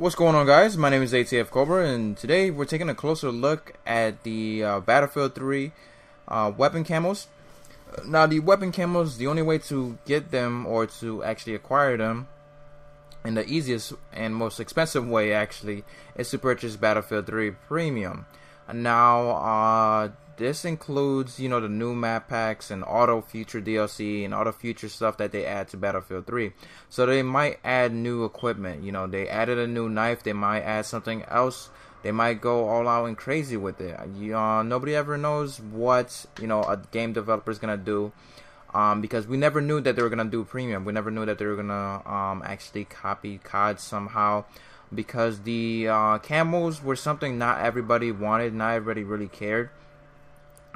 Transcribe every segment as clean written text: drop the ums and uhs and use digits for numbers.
What's going on, guys? My name is ATF Cobra, and today we're taking a closer look at the Battlefield 3 weapon camos. Now, the weapon camos, the only way to get them or to actually acquire them, and the easiest and most expensive way actually, is to purchase Battlefield 3 Premium. Now, this includes, the new map packs and all the future DLC and all the future stuff that they add to Battlefield 3. So they might add new equipment. They added a new knife. They might add something else. They might go all out and crazy with it. Nobody ever knows what, a game developer is going to do. Because we never knew that they were going to do Premium. We never knew that they were going to actually copy COD somehow. Because the camos were something not everybody wanted, not everybody really cared.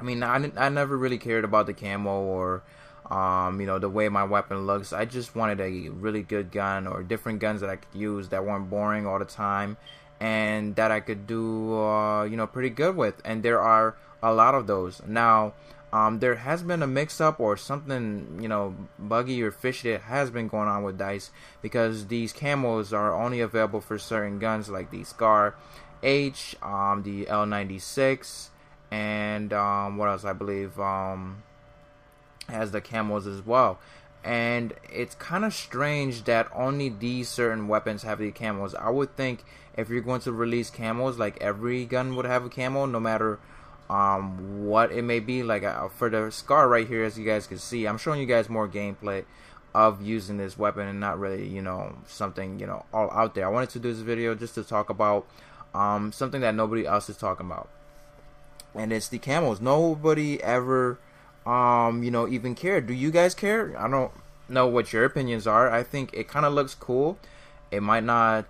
I mean, I never really cared about the camo or, the way my weapon looks. I just wanted a really good gun or different guns that I could use that weren't boring all the time and that I could do, pretty good with. And there are a lot of those. Now, there has been a mix-up or something, buggy or fishy that has been going on with DICE because these camos are only available for certain guns like the Scar H, the L96, and what else I believe has the camos as well. And it's kind of strange that only these certain weapons have the camos. I would think if you're going to release camos, like every gun would have a camo, no matter what it may be. Like for the Scar right here, as you guys can see, I'm showing you guys more gameplay of using this weapon and not really, something, all out there. I wanted to do this video just to talk about something that nobody else is talking about. And it's the camos. Nobody ever, even cared. Do you guys care? I don't know what your opinions are. I think it kind of looks cool. It might not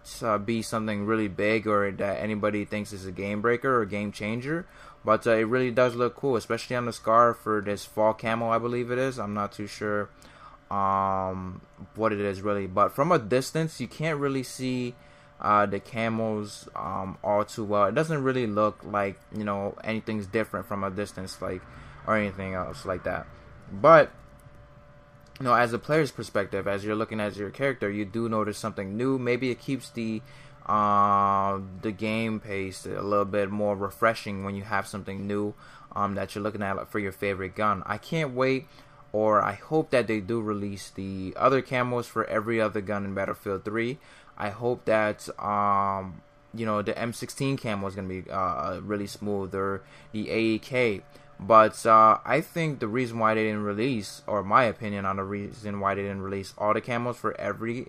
be something really big or that anybody thinks is a game breaker or game changer, but it really does look cool, especially on the Scar for this fall camo, I believe it is. I'm not too sure what it is really, but from a distance, you can't really see the camos all too well. It doesn't really look like anything's different from a distance, like, or anything else like that. But as a player's perspective, as you're looking at your character, you do notice something new. Maybe it keeps the game pace a little bit more refreshing when you have something new that you're looking at for your favorite gun. I can't wait, or I hope that they do release the other camos for every other gun in Battlefield 3. I hope that the M16 camo is going to be really smooth, or the AEK. But I think the reason why they didn't release, or my opinion on the reason why they didn't release all the camos for every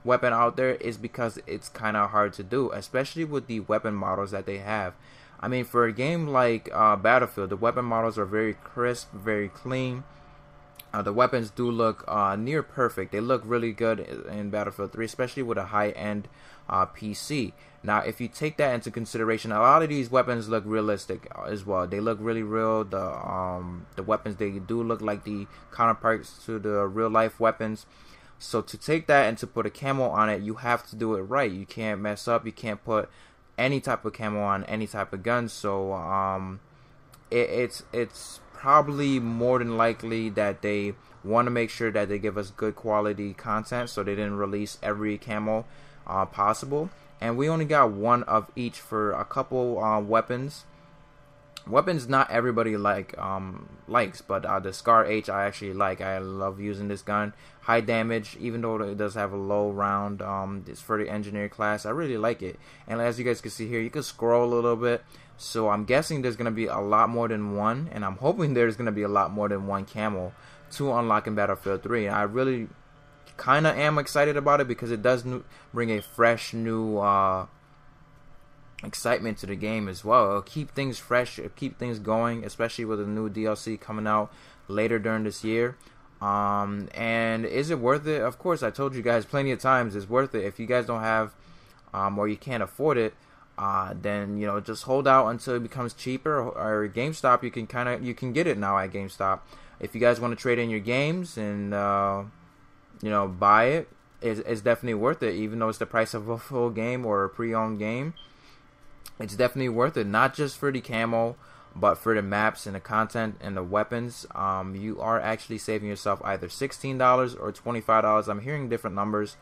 weapon out there, is because it's kind of hard to do, especially with the weapon models that they have. I mean, for a game like Battlefield, the weapon models are very crisp, very clean. The weapons do look near perfect. They look really good in Battlefield 3, especially with a high-end PC. Now, if you take that into consideration, a lot of these weapons look realistic as well. They look really real. The weapons, they do look like the counterparts to the real-life weapons. So to take that and to put a camo on it, you have to do it right. You can't mess up. You can't put any type of camo on any type of gun. So it's probably more than likely that they want to make sure that they give us good quality content, so they didn't release every camo possible. And we only got one of each for a couple weapons. Weapons not everybody likes, but the Scar H I actually like. I love using this gun. High damage, even though it does have a low round. It's for the engineer class. I really like it. And as you guys can see here, you can scroll a little bit. So I'm guessing there's going to be a lot more than one, and I'm hoping there's going to be a lot more than one camo to unlock in Battlefield 3. And I really kind of am excited about it because it does bring a fresh new excitement to the game as well. It'll keep things fresh, it'll keep things going, especially with the new DLC coming out later during this year. And is it worth it? Of course, I told you guys plenty of times it's worth it. If you guys don't have or you can't afford it, then just hold out until it becomes cheaper. Or GameStop, you can get it now at GameStop. If you guys want to trade in your games and buy it, it's definitely worth it. Even though it's the price of a full game or a pre-owned game, it's definitely worth it. Not just for the camo, but for the maps and the content and the weapons. You are actually saving yourself either $16 or $25. I'm hearing different numbers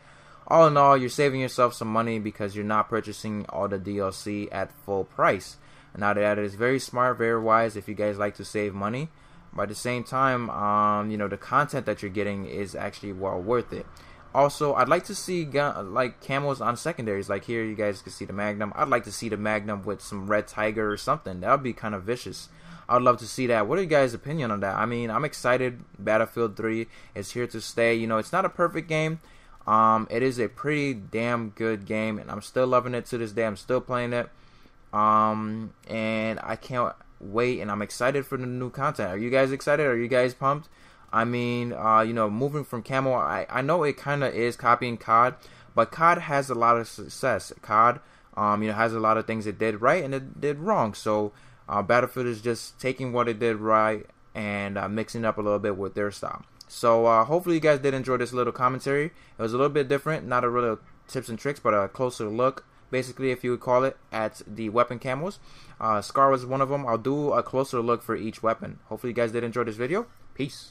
all in all, you're saving yourself some money because you're not purchasing all the DLC at full price. Now that is very smart, very wise if you guys like to save money. But at the same time, you know, the content that you're getting is actually well worth it. Also, I'd like to see like camos on secondaries. Like here, you guys can see the Magnum. I'd like to see the Magnum with some Red Tiger or something. That would be kind of vicious. I'd love to see that. What are you guys' opinion on that? I mean, I'm excited. Battlefield 3 is here to stay. You know, it's not a perfect game. It is a pretty damn good game, and I'm still loving it to this day. I'm still playing it. And I can't wait, and I'm excited for the new content. Are you guys excited? Are you guys pumped? I mean, you know, moving from camo, I know it kind of is copying COD, but COD has a lot of success. COD, you know, has a lot of things it did right and it did wrong. So, Battlefield is just taking what it did right and mixing it up a little bit with their style. So, hopefully you guys did enjoy this little commentary. It was a little bit different, not a real tips and tricks, but a closer look, basically, if you would call it, at the weapon camos. Scar was one of them. I'll do a closer look for each weapon. Hopefully you guys did enjoy this video. Peace.